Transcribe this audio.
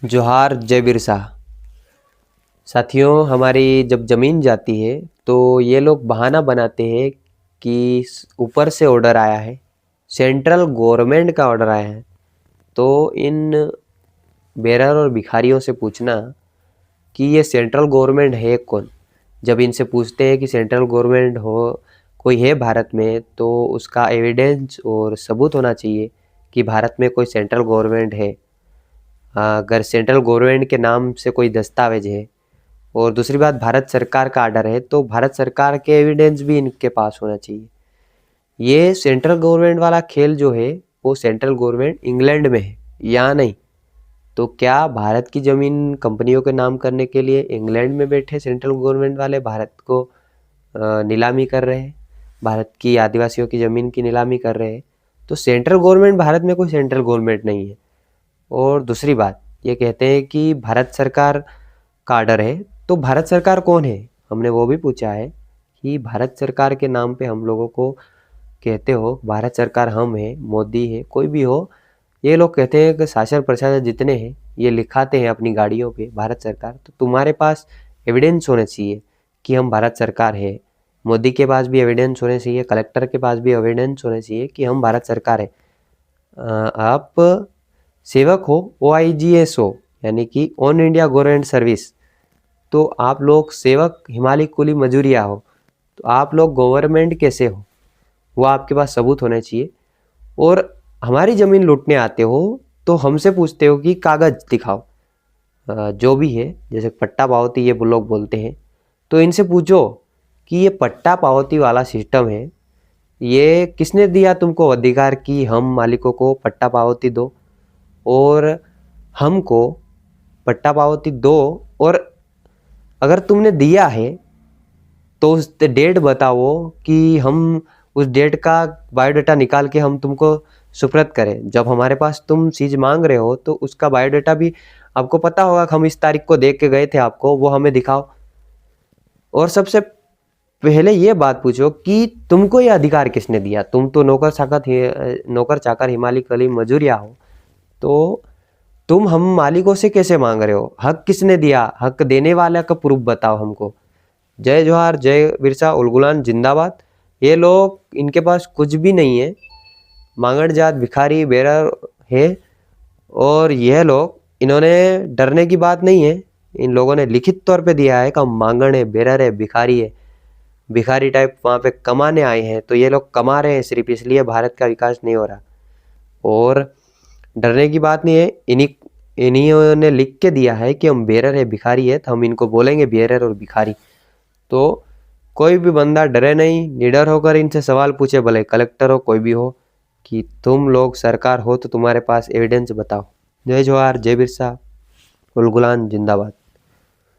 जोहार जय बिरसा। साथियों, हमारी जब ज़मीन जाती है तो ये लोग बहाना बनाते हैं कि ऊपर से ऑर्डर आया है, सेंट्रल गवर्नमेंट का ऑर्डर आया है। तो इन बेरर और भिखारियों से पूछना कि ये सेंट्रल गवर्नमेंट है कौन। जब इनसे पूछते हैं कि सेंट्रल गवर्नमेंट हो कोई है भारत में, तो उसका एविडेंस और सबूत होना चाहिए कि भारत में कोई सेंट्रल गवर्नमेंट है। अगर सेंट्रल गवर्नमेंट के नाम से कोई दस्तावेज है और दूसरी बात भारत सरकार का आर्डर है, तो भारत सरकार के एविडेंस भी इनके पास होना चाहिए। ये सेंट्रल गवर्नमेंट वाला खेल जो है वो सेंट्रल गवर्नमेंट इंग्लैंड में है, यहाँ नहीं। तो क्या भारत की ज़मीन कंपनियों के नाम करने के लिए इंग्लैंड में बैठे सेंट्रल गवर्नमेंट वाले भारत को नीलामी कर रहे हैं, भारत की आदिवासियों की ज़मीन की नीलामी कर रहे हैं? तो सेंट्रल गवर्नमेंट भारत में कोई सेंट्रल गवर्नमेंट नहीं है। और दूसरी बात ये कहते हैं कि भारत सरकार का आर्डर है, तो भारत सरकार कौन है? हमने वो भी पूछा है कि भारत सरकार के नाम पे हम लोगों को कहते हो भारत सरकार हम है, मोदी है, कोई भी हो। ये लोग कहते हैं कि शासन प्रशासन जितने हैं ये लिखाते हैं अपनी गाड़ियों पे भारत सरकार। तो तुम्हारे पास एविडेंस होने चाहिए कि हम भारत सरकार है। मोदी के पास भी एविडेंस होने चाहिए, कलेक्टर के पास भी एविडेंस होने चाहिए कि हम भारत सरकार है। आप सेवक हो, OIGS हो, यानी कि ऑन इंडिया गवर्नमेंट सर्विस, तो आप लोग सेवक हिमालय कुली मजूरिया हो, तो आप लोग गवर्नमेंट कैसे हो? वो आपके पास सबूत होने चाहिए। और हमारी ज़मीन लूटने आते हो तो हमसे पूछते हो कि कागज़ दिखाओ। जो भी है, जैसे पट्टा पावती ये लोग बोलते हैं, तो इनसे पूछो कि ये पट्टा पावती वाला सिस्टम है, ये किसने दिया तुमको अधिकार कि हम मालिकों को पट्टा पावती दो और हमको पट्टा पावती दो। और अगर तुमने दिया है तो उस डेट बताओ कि हम उस डेट का बायोडाटा निकाल के हम तुमको सुपुर्द करें। जब हमारे पास तुम चीज़ मांग रहे हो तो उसका बायोडाटा भी आपको पता होगा कि हम इस तारीख को देख के गए थे आपको, वो हमें दिखाओ। और सबसे पहले ये बात पूछो कि तुमको ये अधिकार किसने दिया? तुम तो नौकर चाकर हिमालय कुली मजूरिया हो, तो तुम हम मालिकों से कैसे मांग रहे हो? हक किसने दिया? हक देने वाला का प्रूफ बताओ हमको। जय जोहार जय बिरसा, उलगुलान जिंदाबाद। ये लोग, इनके पास कुछ भी नहीं है, मांगड़ जात भिखारी बेरर है। और यह लोग, इन्होंने डरने की बात नहीं है, इन लोगों ने लिखित तौर पे दिया है कि हम मांगड़ है, बेरर है, भिखारी है। भिखारी टाइप वहाँ पे कमाने आए हैं, तो ये लोग कमा रहे हैं सिर्फ, इसलिए भारत का विकास नहीं हो रहा। और डरने की बात नहीं है, इन्हीं ने लिख के दिया है कि हम बेरर है, भिखारी है, तो हम इनको बोलेंगे बेरर और भिखारी। तो कोई भी बंदा डरे नहीं, निडर होकर इनसे सवाल पूछे, भले कलेक्टर हो कोई भी हो, कि तुम लोग सरकार हो तो तुम्हारे पास एविडेंस बताओ। जय जोहार जय बिरसा, उलगुलान जिंदाबाद।